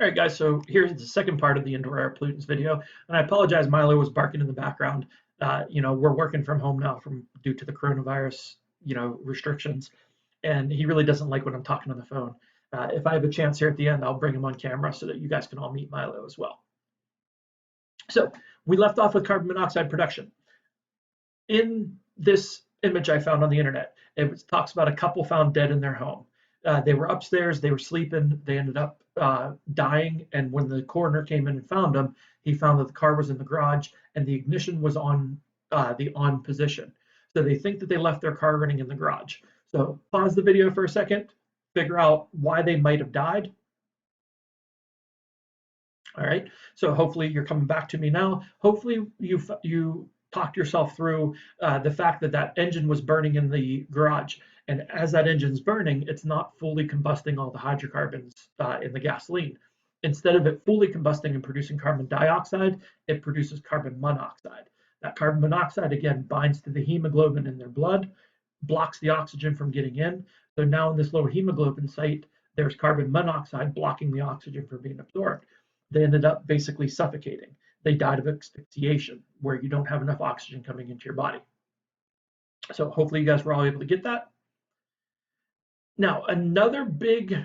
All right, guys, so here's the second part of the indoor air pollutants video. And I apologize, Milo was barking in the background. We're working from home now due to the coronavirus, restrictions. And he really doesn't like when I'm talking on the phone. If I have a chance here at the end, I'll bring him on camera so that you guys can all meet Milo as well. So we left off with carbon monoxide production. In this image I found on the internet, talks about a couple found dead in their home. They were upstairs, they were sleeping, they ended up dying, and when the coroner came in and found them, he found that the car was in the garage and the ignition was on the on position. So they think that they left their car running in the garage. So pause the video for a second, figure out why they might have died. All right, so hopefully you're coming back to me now. Hopefully you talked yourself through the fact that that engine was burning in the garage. And as that engine's burning, it's not fully combusting all the hydrocarbons in the gasoline. Instead of it fully combusting and producing carbon dioxide, it produces carbon monoxide. That carbon monoxide, again, binds to the hemoglobin in their blood, blocks the oxygen from getting in. So now in this low hemoglobin site, there's carbon monoxide blocking the oxygen from being absorbed. They ended up basically suffocating. They died of asphyxiation, where you don't have enough oxygen coming into your body. So hopefully you guys were all able to get that. Now, another big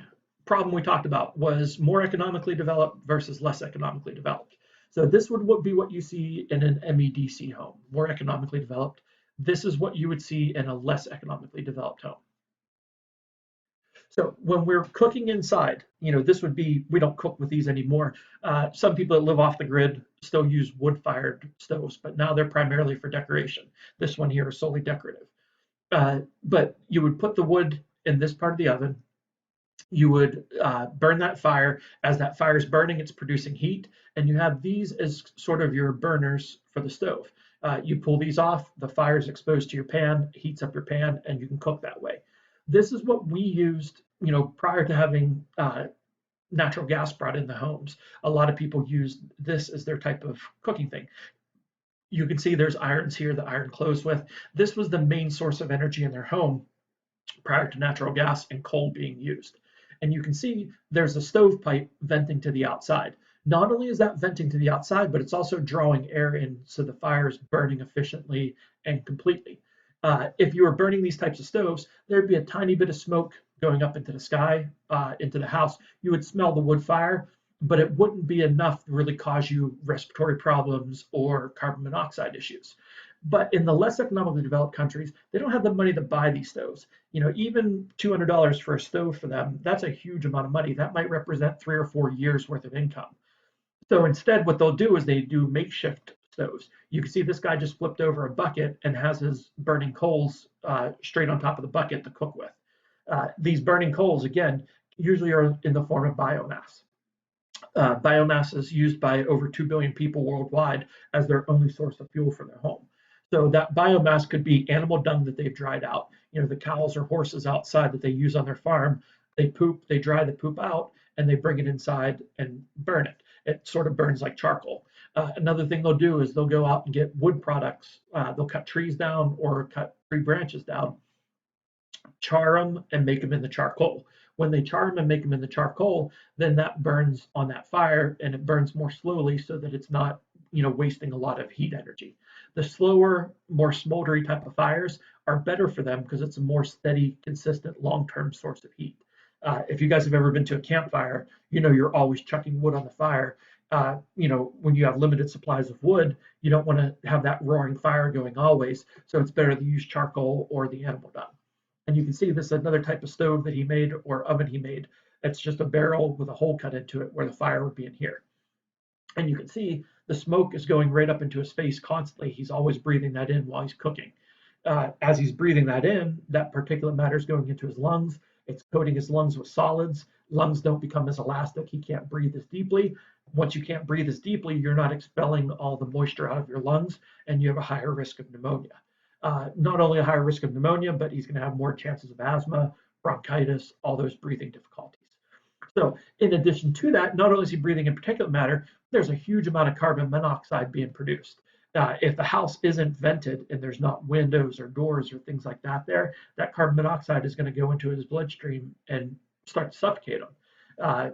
problem we talked about was more economically developed versus less economically developed. So this would be what you see in an MEDC home, more economically developed. This is what you would see in a less economically developed home. So when we're cooking inside, this would be, we don't cook with these anymore. Some people that live off the grid still use wood-fired stoves, but now they're primarily for decoration. This one here is solely decorative. But you would put the wood in this part of the oven. You would burn that fire. As that fire is burning, it's producing heat, and you have these as sort of your burners for the stove. You pull these off, the fire is exposed to your pan, heats up your pan, and you can cook that way. This is what we used, prior to having natural gas brought in the homes. A lot of people used this as their type of cooking thing. You can see there's irons here, the iron clothes with. This was the main source of energy in their home prior to natural gas and coal being used. And you can see there's a stovepipe venting to the outside. Not only is that venting to the outside, but it's also drawing air in so the fire is burning efficiently and completely. If you were burning these types of stoves, there'd be a tiny bit of smoke going up into the sky, into the house. You would smell the wood fire, but it wouldn't be enough to really cause you respiratory problems or carbon monoxide issues. But in the less economically developed countries, they don't have the money to buy these stoves. Even $200 for a stove for them, that's a huge amount of money. That might represent 3 or 4 years worth of income. So instead, what they'll do is they do makeshift stoves. You can see this guy just flipped over a bucket and has his burning coals straight on top of the bucket to cook with. These burning coals, again, usually are in the form of biomass. Biomass is used by over 2 billion people worldwide as their only source of fuel for their home. So that biomass could be animal dung that they've dried out. The cows or horses outside that they use on their farm, they poop, they dry the poop out, and they bring it inside and burn it. It sort of burns like charcoal. Another thing they'll do is they'll go out and get wood products. They'll cut trees down or cut tree branches down, char them, and make them into charcoal. When they char them and make them into charcoal, then that burns on that fire, and it burns more slowly so that it's not, wasting a lot of heat energy. The slower, more smoldery type of fires are better for them because it's a more steady, consistent, long-term source of heat. If you guys have ever been to a campfire, you're always chucking wood on the fire. When you have limited supplies of wood, you don't want to have that roaring fire going always. So it's better to use charcoal or the animal dung. And you can see this is another type of stove that he made or oven he made. It's just a barrel with a hole cut into it where the fire would be in here. And you can see the smoke is going right up into his face constantly. He's always breathing that in while he's cooking. As he's breathing that in, that particulate matter is going into his lungs. It's coating his lungs with solids. Lungs don't become as elastic. He can't breathe as deeply. Once you can't breathe as deeply, you're not expelling all the moisture out of your lungs, and you have a higher risk of pneumonia. Not only a higher risk of pneumonia, but he's going to have more chances of asthma, bronchitis, all those breathing difficulties. So in addition to that, not only is he breathing in particulate matter, there's a huge amount of carbon monoxide being produced. If the house isn't vented and there's not windows or doors or things like that there, that carbon monoxide is going to go into his bloodstream and start to suffocate him.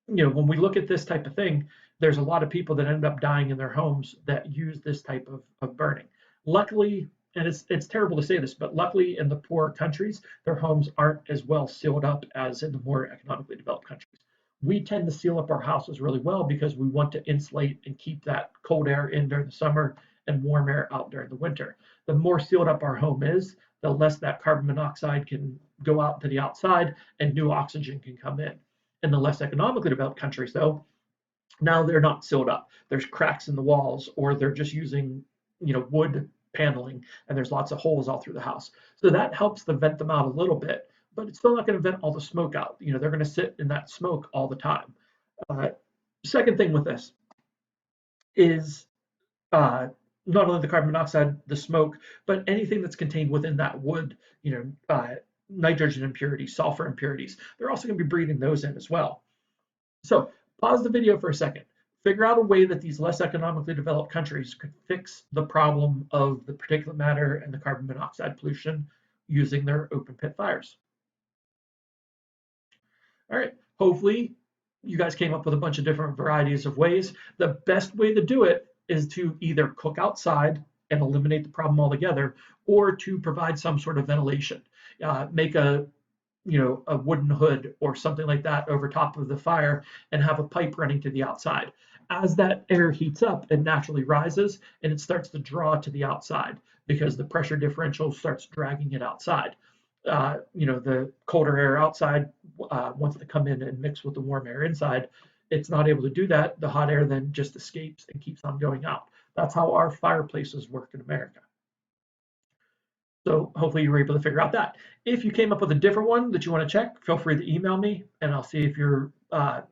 when we look at this type of thing, there's a lot of people that end up dying in their homes that use this type of burning. Luckily, and it's terrible to say this, but luckily in the poorer countries, their homes aren't as well sealed up as in the more economically developed countries. We tend to seal up our houses really well because we want to insulate and keep that cold air in during the summer and warm air out during the winter. The more sealed up our home is, the less that carbon monoxide can go out to the outside and new oxygen can come in. In the less economically developed countries, though, now they're not sealed up. There's cracks in the walls, or they're just using, wood paneling, and there's lots of holes all through the house. So that helps to vent them out a little bit, but it's still not going to vent all the smoke out. They're going to sit in that smoke all the time. Uh, Second thing with this is uh, not only the carbon monoxide, the smoke, but anything that's contained within that wood, nitrogen impurities, sulfur impurities. They're also going to be breathing those in as well. So pause the video for a second. Figure out a way that these less economically developed countries could fix the problem of the particulate matter and the carbon monoxide pollution using their open pit fires. All right, hopefully you guys came up with a bunch of different varieties of ways. The best way to do it is to either cook outside and eliminate the problem altogether, or to provide some sort of ventilation. Make a wooden hood or something like that over top of the fire and have a pipe running to the outside. As that air heats up, it naturally rises and it starts to draw to the outside because the pressure differential starts dragging it outside. The colder air outside wants to come in and mix with the warm air inside. It's not able to do that. The hot air then just escapes and keeps on going out. That's how our fireplaces work in America. So hopefully you were able to figure out that. If you came up with a different one that you want to check, feel free to email me and I'll see if your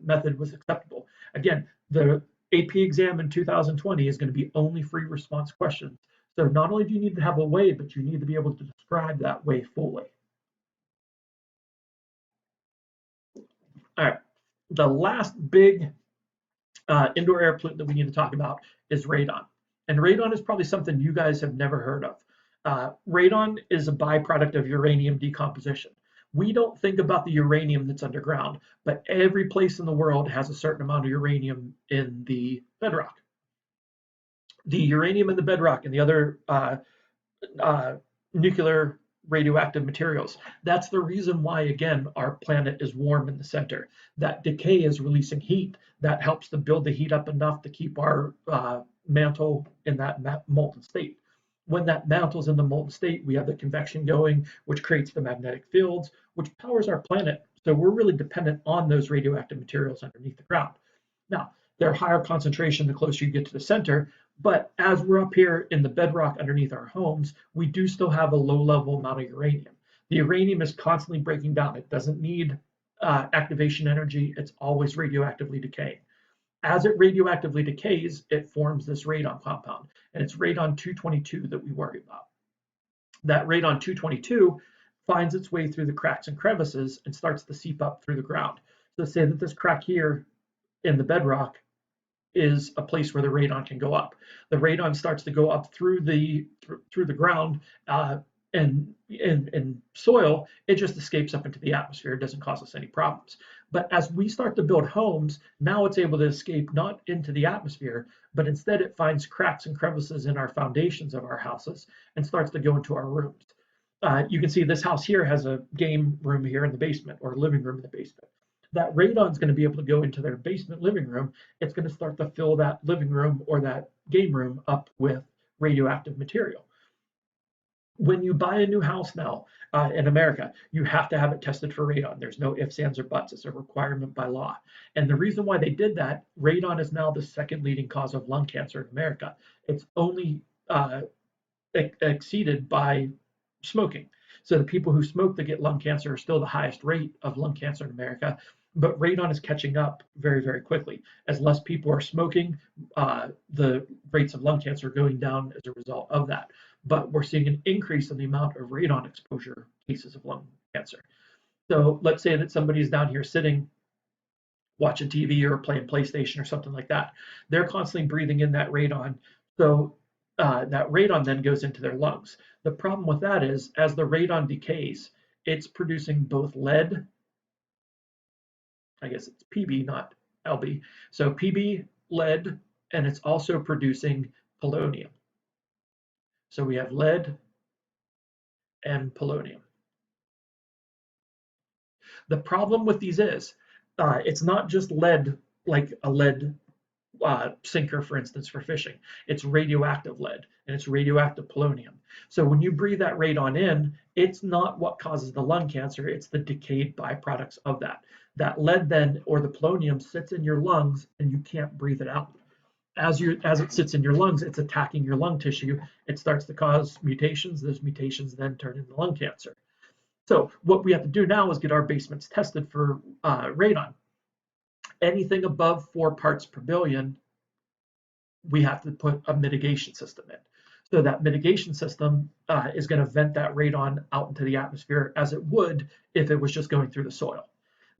method was acceptable. Again, the AP exam in 2020 is going to be only free response questions. So not only do you need to have a way, but you need to be able to describe that way fully. All right, the last big indoor air pollutant that we need to talk about is radon. And radon is probably something you guys have never heard of. Radon is a byproduct of uranium decomposition. We don't think about the uranium that's underground, but every place in the world has a certain amount of uranium in the bedrock. The uranium in the bedrock and the other nuclear radioactive materials. That's the reason why, again, our planet is warm in the center. That decay is releasing heat that helps to build the heat up enough to keep our mantle in that molten state. When that mantle's in the molten state, we have the convection going, which creates the magnetic fields, which powers our planet. So we're really dependent on those radioactive materials underneath the ground. Now, they're higher concentration the closer you get to the center, but as we're up here in the bedrock underneath our homes, we do still have a low level amount of uranium. The uranium is constantly breaking down. It doesn't need activation energy. It's always radioactively decaying. As it radioactively decays, it forms this radon compound, and it's radon 222 that we worry about. That radon 222 finds its way through the cracks and crevices and starts to seep up through the ground. So say that this crack here in the bedrock is a place where the radon can go up. The radon starts to go up through the ground and in soil. It just escapes up into the atmosphere. It doesn't cause us any problems. But as we start to build homes, now it's able to escape not into the atmosphere, but instead it finds cracks and crevices in our foundations of our houses and starts to go into our rooms. You can see this house here has a game room here in the basement, or a living room in the basement. That radon is going to be able to go into their basement living room. It's going to start to fill that living room or that game room up with radioactive material. When you buy a new house now in America, you have to have it tested for radon. There's no ifs, ands, or buts. It's a requirement by law. And the reason why they did that, radon is now the second leading cause of lung cancer in America. It's only exceeded by smoking. So the people who smoke that get lung cancer are still the highest rate of lung cancer in America. But radon is catching up very, very quickly. As less people are smoking, the rates of lung cancer are going down as a result of that. But we're seeing an increase in the amount of radon exposure cases of lung cancer. So let's say that somebody's down here sitting, watching TV or playing PlayStation or something like that. They're constantly breathing in that radon. So that radon then goes into their lungs. The problem with that is, as the radon decays, it's producing both lead, I guess it's PB, not Lb. So Pb, lead, and it's also producing polonium. So we have lead and polonium. The problem with these is it's not just lead, like a lead sinker, for instance, for fishing. It's radioactive lead and it's radioactive polonium. So when you breathe that radon in, it's not what causes the lung cancer, it's the decayed byproducts of that. That lead then, or the polonium, sits in your lungs and you can't breathe it out. As it sits in your lungs, it's attacking your lung tissue. It starts to cause mutations. Those mutations then turn into lung cancer. So what we have to do now is get our basements tested for radon. Anything above 4 parts per billion, we have to put a mitigation system in. So that mitigation system is going to vent that radon out into the atmosphere as it would if it was just going through the soil.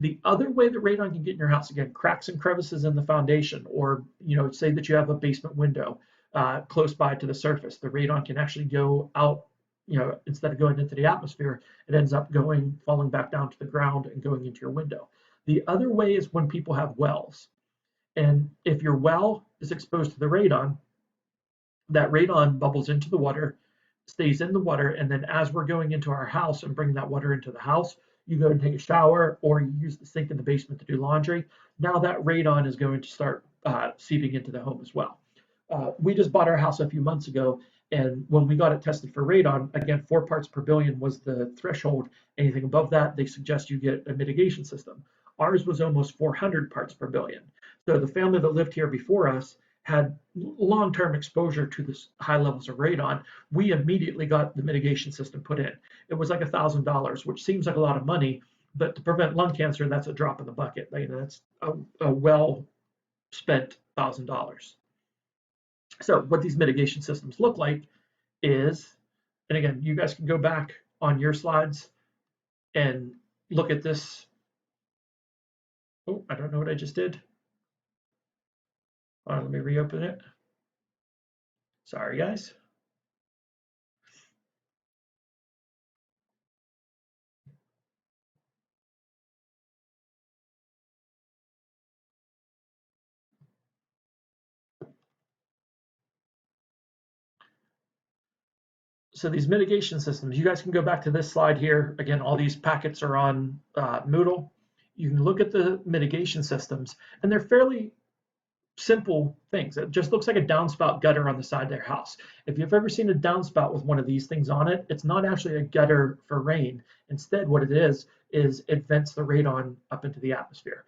The other way that radon can get in your house, again, cracks and crevices in the foundation, or say that you have a basement window close by to the surface, the radon can actually go out. Instead of going into the atmosphere, it ends up falling back down to the ground and going into your window. The other way is when people have wells. And if your well is exposed to the radon, that radon bubbles into the water, stays in the water, and then as we're going into our house and bring that water into the house, you go and take a shower or you use the sink in the basement to do laundry. Now that radon is going to start seeping into the home as well. We just bought our house a few months ago, and when we got it tested for radon, again, 4 parts per billion was the threshold. Anything above that, they suggest you get a mitigation system. Ours was almost 400 parts per billion. So the family that lived here before us had long-term exposure to this high levels of radon. We immediately got the mitigation system put in. It was like $1,000, which seems like a lot of money, but to prevent lung cancer, that's a drop in the bucket. That's a well spent $1,000. So what these mitigation systems look like is, and again, you guys can go back on your slides and look at this. Oh, I don't know what I just did. Let me reopen it. Sorry, guys. So these mitigation systems, you guys can go back to this slide here. Again, all these packets are on Moodle. You can look at the mitigation systems, and they're fairly simple things. It just looks like a downspout gutter on the side of their house. If you've ever seen a downspout with one of these things on it, it's not actually a gutter for rain. Instead, what it is it vents the radon up into the atmosphere.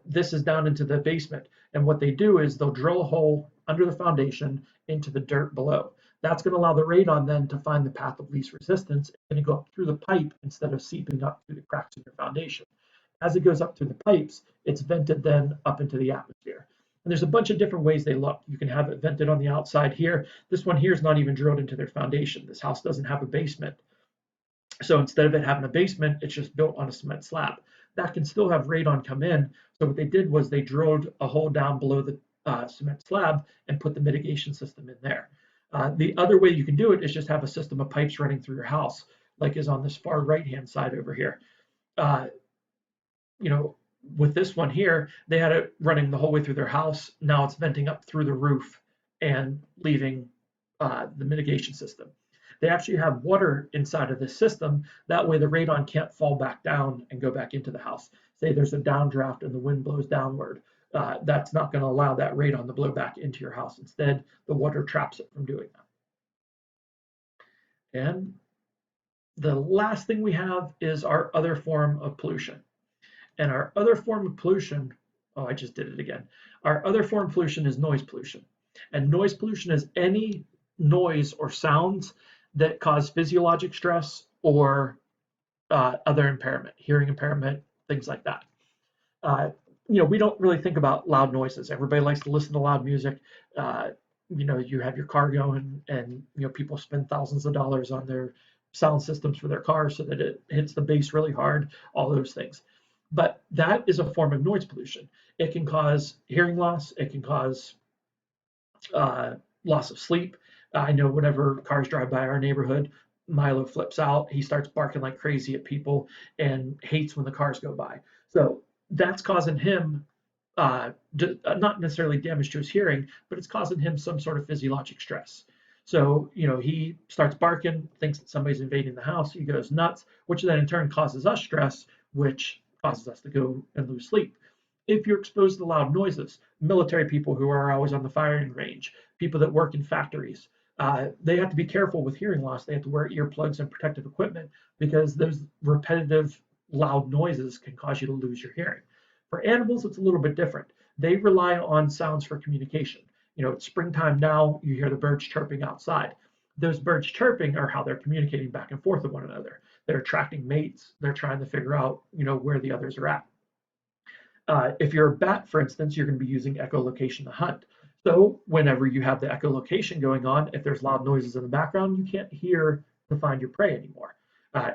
This is down into the basement, and what they do is they'll drill a hole under the foundation into the dirt below. That's going to allow the radon then to find the path of least resistance and to go up through the pipe instead of seeping up through the cracks in your foundation. As it goes up through the pipes, it's vented then up into the atmosphere. And there's a bunch of different ways they look. You can have it vented on the outside here. This one here is not even drilled into their foundation. This house doesn't have a basement. So instead of it having a basement, it's just built on a cement slab. That can still have radon come in. So what they did was they drilled a hole down below the cement slab and put the mitigation system in there. The other way you can do it is just have a system of pipes running through your house, like is on this far right-hand side over here. With this one here, they had it running the whole way through their house. Now it's venting up through the roof and leaving the mitigation system. They actually have water inside of this system. That way the radon can't fall back down and go back into the house. Say there's a downdraft and the wind blows downward. That's not going to allow that radon to blow back into your house. Instead, the water traps it from doing that. And the last thing we have is our other form of pollution. And our other form of pollution, oh, I just did it again. Our other form of pollution is noise pollution. And noise pollution is any noise or sounds that cause physiologic stress or other impairment, hearing impairment, things like that. We don't really think about loud noises. Everybody likes to listen to loud music. You have your car going and, people spend thousands of dollars on their sound systems for their car so that it hits the bass really hard, all those things. But that is a form of noise pollution. It can cause hearing loss. It can cause loss of sleep. I know whenever cars drive by our neighborhood, Milo flips out. He starts barking like crazy at people and hates when the cars go by. So that's causing him not necessarily damage to his hearing, but it's causing him some sort of physiologic stress. So, he starts barking, thinks that somebody's invading the house. He goes nuts, which then in turn causes us stress, which causes us to go and lose sleep. If you're exposed to loud noises, military people who are always on the firing range, people that work in factories, they have to be careful with hearing loss. They have to wear earplugs and protective equipment because those repetitive loud noises can cause you to lose your hearing. For animals, it's a little bit different. They rely on sounds for communication. It's springtime now, you hear the birds chirping outside. Those birds chirping are how they're communicating back and forth with one another. They're attracting mates. They're trying to figure out, where the others are at. If you're a bat, for instance, you're going to be using echolocation to hunt. So whenever you have the echolocation going on, if there's loud noises in the background, you can't hear to find your prey anymore.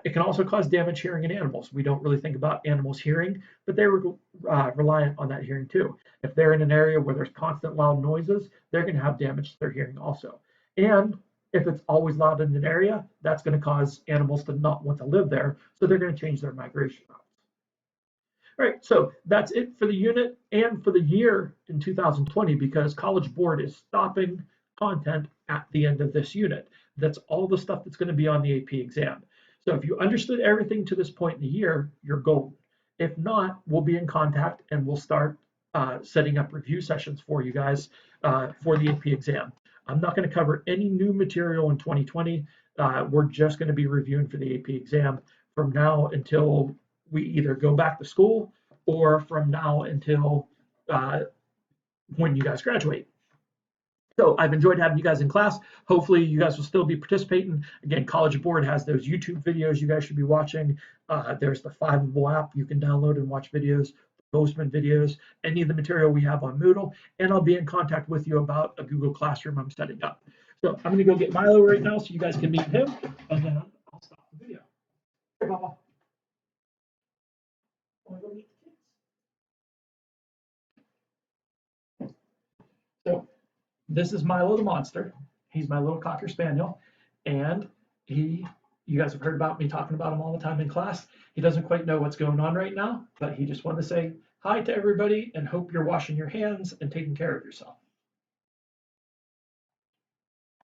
It can also cause damage hearing in animals. We don't really think about animals hearing, but they're reliant on that hearing too. If they're in an area where there's constant loud noises, they're going to have damage to their hearing also. And if it's always loud in an area, that's going to cause animals to not want to live there, so they're going to change their migration routes. All right, so that's it for the unit and for the year in 2020 because College Board is stopping content at the end of this unit. That's all the stuff that's going to be on the AP exam. So if you understood everything to this point in the year, you're golden. If not, we'll be in contact and we'll start setting up review sessions for you guys for the AP exam. I'm not going to cover any new material in 2020. We're just going to be reviewing for the AP exam from now until we either go back to school or from now until when you guys graduate. So I've enjoyed having you guys in class. Hopefully you guys will still be participating. Again, College Board has those YouTube videos you guys should be watching. There's the Fiveable app you can download and watch videos, Postman videos, any of the material we have on Moodle, and I'll be in contact with you about a Google Classroom I'm setting up. So I'm going to go get Milo right now so you guys can meet him, and then I'll stop the video. Hey, Papa. So this is Milo the monster. He's my little Cocker Spaniel, and you guys have heard about me talking about him all the time in class. He doesn't quite know what's going on right now, but he just wanted to say hi to everybody and hope you're washing your hands and taking care of yourself.